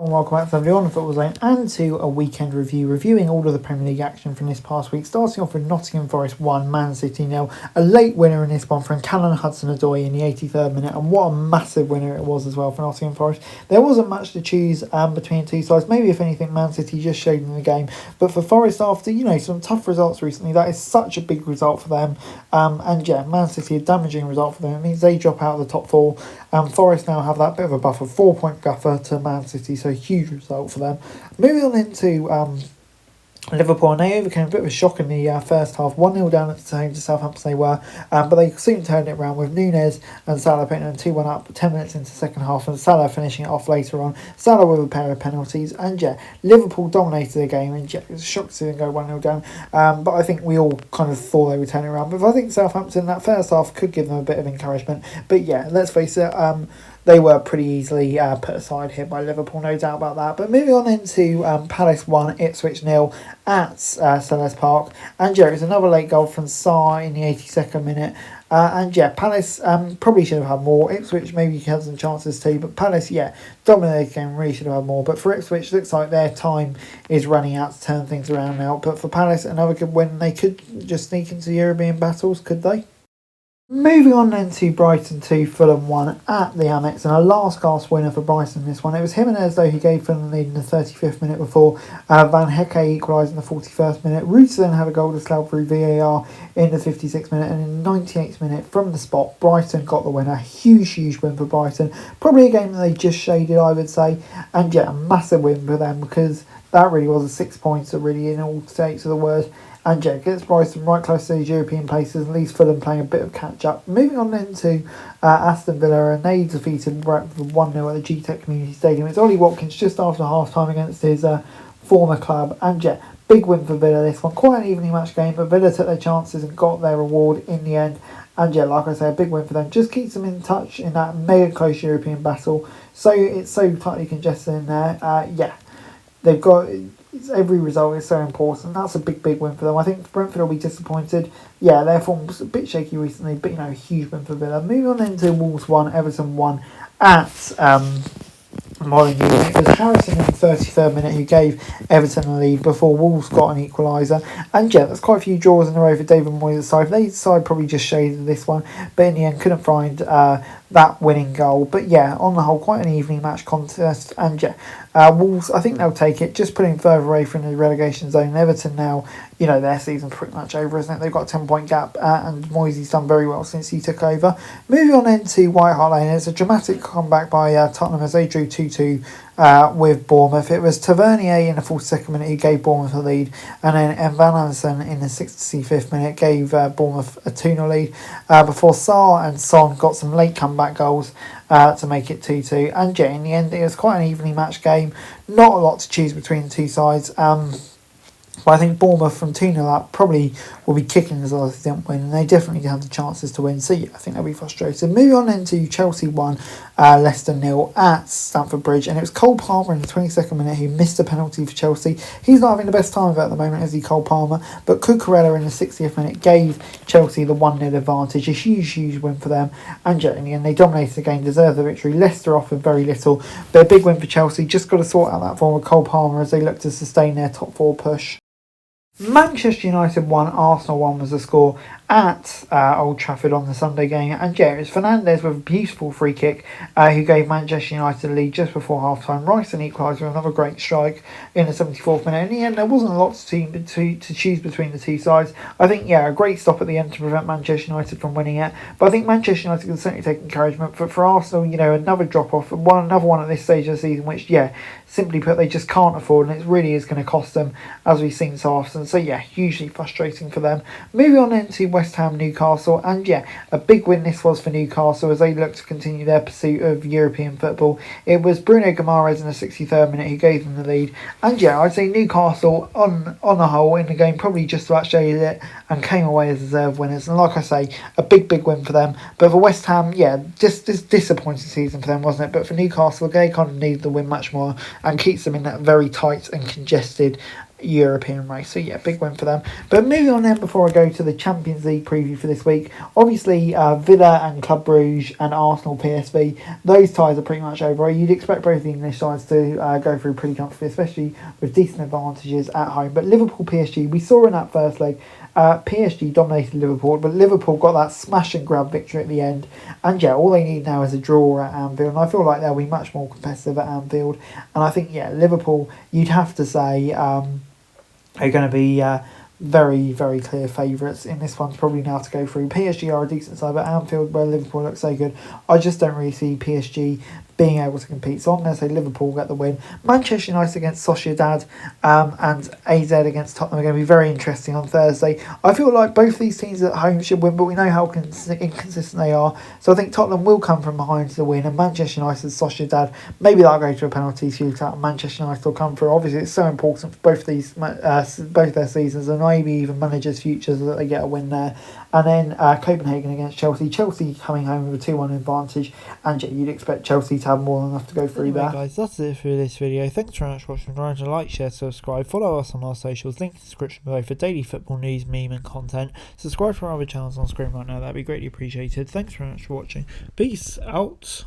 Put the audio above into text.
Welcome back to everyone on Football Zone and to a weekend review, reviewing all of the Premier League action from this past week, starting off with Nottingham Forest 1, Man City 0, a late winner in this one from Callum Hudson-Odoi in the 83rd minute, and what a massive winner it was as well for Nottingham Forest. There wasn't much to choose between two sides, maybe if anything Man City just showed in the game, but for Forest after, some tough results recently, that is such a big result for them, and yeah, Man City, a damaging result for them. It means they drop out of the top four, and Forest now have that bit of a buffer, 4-point buffer to Man City, so a huge result for them. Moving on into Liverpool, and they overcame a bit of a shock in the first half, 1-0 down at home to Southampton they were, but they soon turned it around with Núñez and Salah putting them 2-1 up 10 minutes into the second half, and Salah finishing it off later on, Salah with a pair of penalties, and yeah, Liverpool dominated the game, and yeah, it was a shock to see them go 1-0 down, but I think we all kind of thought they would turn it around, but I think Southampton that first half could give them a bit of encouragement, but yeah, let's face it, they were pretty easily put aside here by Liverpool, no doubt about that. But moving on into Palace 1, Ipswich 0 at Selhurst Park. And yeah, it was another late goal from Sarr in the 82nd minute. And yeah, Palace probably should have had more. Ipswich maybe had some chances too. But Palace, yeah, dominated the game, really should have had more. But for Ipswich, looks like their time is running out to turn things around now. But for Palace, another good win. They could just sneak into European battles, could they? Moving on then to Brighton 2, Fulham 1 at the Amex, and a last gasp winner for Brighton in this one. It was Jimenez though who gave Fulham the lead in the 35th minute before Van Hecke equalised in the 41st minute. Ruta then had a goal disallowed through VAR in the 56th minute, and in the 98th minute from the spot, Brighton got the winner. Huge win for Brighton. Probably a game that they just shaded, I would say, and yeah, a massive win for them because that really was a 6 points really in all states of the word. And yeah, gets Brighton right close to these European places and leaves Fulham playing a bit of catch-up. Moving on then to Aston Villa, and they defeated Brentford 1-0 at the GTEC Community Stadium. It's Ollie Watkins just after half-time against his former club. And yeah, big win for Villa this one. Quite an evenly matched game, but Villa took their chances and got their reward in the end. And yeah, like I say, a big win for them. Just keeps them in touch in that mega close European battle. So it's so tightly congested in there. Yeah, they've got... Every result is so important. That's a big win for them. I think Brentford will be disappointed. Yeah, their form was a bit shaky recently, but a huge win for Villa. Moving on then to Wolves 1, Everton 1 at Molineux. It was Harrison in the 33rd minute who gave Everton a lead before Wolves got an equaliser. And yeah, there's quite a few draws in a row for David Moyes' side. Their side probably just shaded this one, but in the end couldn't find that winning goal. But yeah, on the whole, quite an evening match contest. And yeah, Wolves, I think they'll take it, just putting further away from the relegation zone. Everton now, their season's pretty much over, isn't it? They've got a 10-point gap, and Moyes' done very well since he took over. Moving on into White Hart Lane, it's a dramatic comeback by Tottenham as they drew 2-2 with Bournemouth. It was Tavernier in the 42nd minute who gave Bournemouth a lead, and then Van Anderson in the 65th minute gave Bournemouth a 2-0 lead before Sarr and Son got some late comeback goals to make it 2-2. And yeah, in the end it was quite an evenly matched game, not a lot to choose between the two sides. But I think Bournemouth from 2-0 up probably will be kicking as well as they didn't win, and they definitely have the chances to win. So yeah, I think they'll be frustrated. Moving on then to Chelsea 1, Leicester 0 at Stamford Bridge, and it was Cole Palmer in the 22nd minute who missed a penalty for Chelsea. He's not having the best time of it at the moment, is he, Cole Palmer? But Cucurella in the 60th minute gave Chelsea the 1-0 advantage, a huge win for them. And yeah, in the end they dominated the game, deserved the victory. Leicester offered very little, but a big win for Chelsea. Just got to sort out that form with Cole Palmer as they look to sustain their top four push. Manchester United 1, Arsenal 1 was the score at Old Trafford on the Sunday game, and yeah, it was Fernandes with a beautiful free kick who gave Manchester United the lead just before half time. Rice and equalised with another great strike in the 74th minute. In the end, there wasn't a lot to choose between the two sides. I think, yeah, a great stop at the end to prevent Manchester United from winning it, but I think Manchester United can certainly take encouragement. For Arsenal, another drop off, another one at this stage of the season, which, yeah, simply put, they just can't afford, and it really is going to cost them, as we've seen so often. So yeah, hugely frustrating for them. Moving on into West Ham Newcastle, and yeah, a big win this was for Newcastle as they look to continue their pursuit of European football. It was Bruno Guimaraes in the 63rd minute who gave them the lead, and yeah, I'd say Newcastle on the whole in the game probably just about shaded it and came away as deserved winners. And like I say, a big win for them. But for West Ham, yeah, just this disappointing season for them, wasn't it? But for Newcastle, they kind of need the win much more and keeps them in that very tight and congested European race. So yeah, big win for them. But moving on then, before I go to the Champions League preview for this week, obviously Villa and Club Brugge and Arsenal PSV, those ties are pretty much over. You'd expect both the English sides to go through pretty comfortably, especially with decent advantages at home. But Liverpool PSG, we saw in that first leg, PSG dominated Liverpool, but Liverpool got that smash and grab victory at the end. And yeah, all they need now is a draw at Anfield, and I feel like they'll be much more competitive at Anfield. And I think, yeah, Liverpool, you'd have to say, are going to be very, very clear favourites in this one, probably now to go through. PSG are a decent side, but Anfield, where Liverpool looks so good, I just don't really see PSG being able to compete. So I'm going to say Liverpool get the win. Manchester United against Sociedad and AZ against Tottenham are going to be very interesting on Thursday. I feel like both these teams at home should win, but we know how inconsistent they are. So I think Tottenham will come from behind to win, and Manchester United and Sociedad, maybe that'll go to a penalty shootout, and Manchester United will come through. Obviously, it's so important for both their seasons, and maybe even managers' futures, that they get a win there. And then Copenhagen against Chelsea. Chelsea coming home with a 2-1 advantage, and yeah, you'd expect Chelsea to have more than enough to go through anyway, there. Guys, that's it for this video. Thanks very much for watching. Remember to like, share, subscribe, follow us on our socials, link in the description below for daily football news, meme and content. Subscribe to our other channels on screen right now, that'd be greatly appreciated. Thanks very much for watching. Peace out.